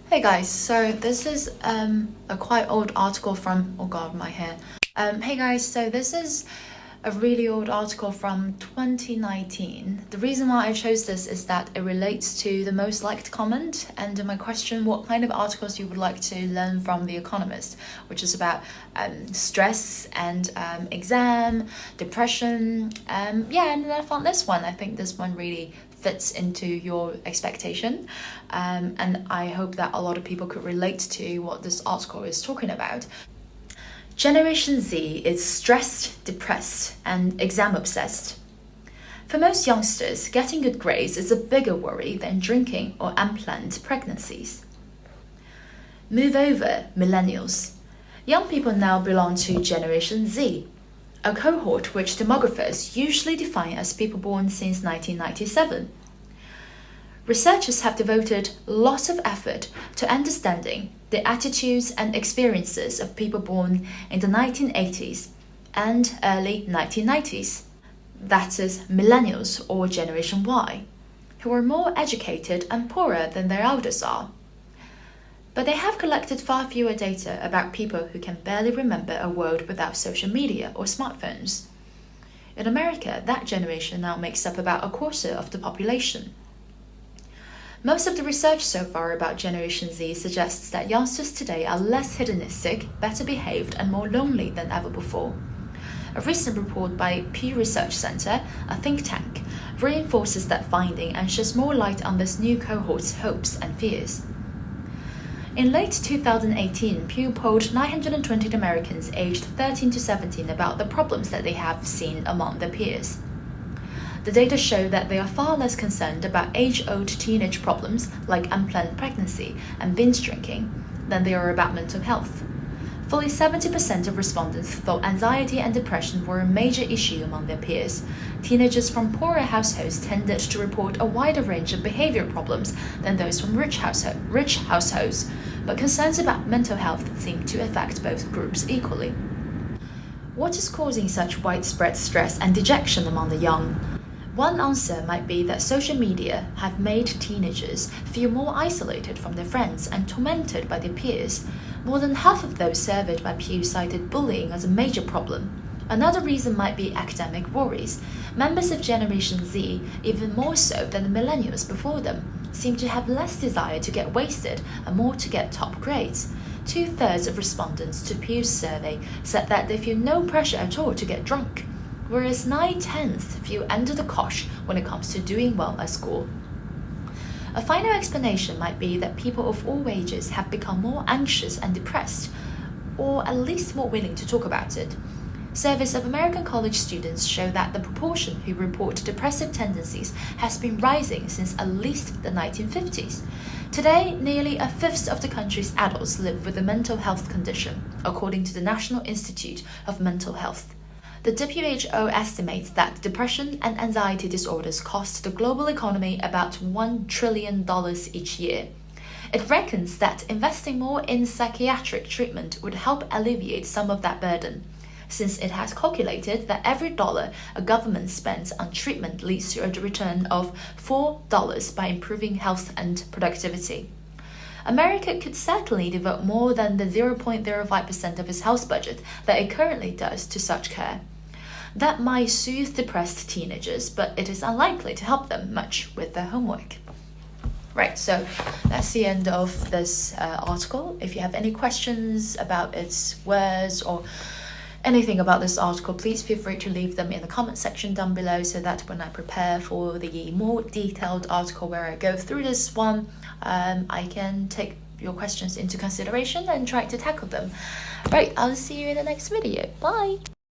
Hey guys, so this is a quite old article from, oh god, my hair. Hey guys, so this is a really old article from 2019. The reason why I chose this is that it relates to the most liked comment and my question, what kind of articles you would like to learn from The Economist, which is about stress and exam, depression. And then I found this one. I think this one really fits into your expectation, and I hope that a lot of people could relate to what this article is talking about. Generation Z is stressed, depressed, and exam obsessed. For most youngsters, getting good grades is a bigger worry than drinking or unplanned pregnancies. Move over, millennials. Young people now belong to Generation Z, a cohort which demographers usually define as people born since 1997. Researchers have devoted lots of effort to understanding the attitudes and experiences of people born in the 1980s and early 1990s, that is, millennials or Generation Y, who are more educated and poorer than their elders are. But they have collected far fewer data about people who can barely remember a world without social media or smartphones. In America, that generation now makes up about a quarter of the population. Most of the research so far about Generation Z suggests that youngsters today are less hedonistic, better behaved, and more lonely than ever before. A recent report by Pew Research Center, a think tank, reinforces that finding and sheds more light on this new cohort's hopes and fears. In late 2018, Pew polled 920 Americans aged 13 to 17 about the problems that they have seen among their peers. The data show that they are far less concerned about age-old teenage problems like unplanned pregnancy and binge drinking than they are about mental health. Fully 70% of respondents thought anxiety and depression were a major issue among their peers. Teenagers from poorer households tended to report a wider range of behavioral problems than those from rich households, but concerns about mental health seem to affect both groups equally. What is causing such widespread stress and dejection among the young? One answer might be that social media have made teenagers feel more isolated from their friends and tormented by their peers. More than half of those surveyed by Pew cited bullying as a major problem. Another reason might be academic worries. Members of Generation Z, even more so than the millennials before them, seem to have less desire to get wasted and more to get top grades. 2/3 of respondents to Pew's survey said that they feel no pressure at all to get drunk, whereas 9/10 feel under the cosh when it comes to doing well at school. A final explanation might be that people of all ages have become more anxious and depressed, or at least more willing to talk about it. Surveys of American college students show that the proportion who report depressive tendencies has been rising since at least the 1950s. Today, nearly a fifth of the country's adults live with a mental health condition, according to the National Institute of Mental Health. The WHO estimates that depression and anxiety disorders cost the global economy about $1 trillion each year. It reckons that investing more in psychiatric treatment would help alleviate some of that burden, since it has calculated that every dollar a government spends on treatment leads to a return of $4 by improving health and productivity. America could certainly devote more than the 0.05% of its health budget that it currently does to such care. That might soothe depressed teenagers, but it is unlikely to help them much with their homework. Right, so that's the end of this article. If you have any questions about its words or anything about this article, please feel free to leave them in the comment section down below so that when I prepare for the more detailed article where I go through this one, I can take your questions into consideration and try to tackle them. Right, I'll see you in the next video. Bye!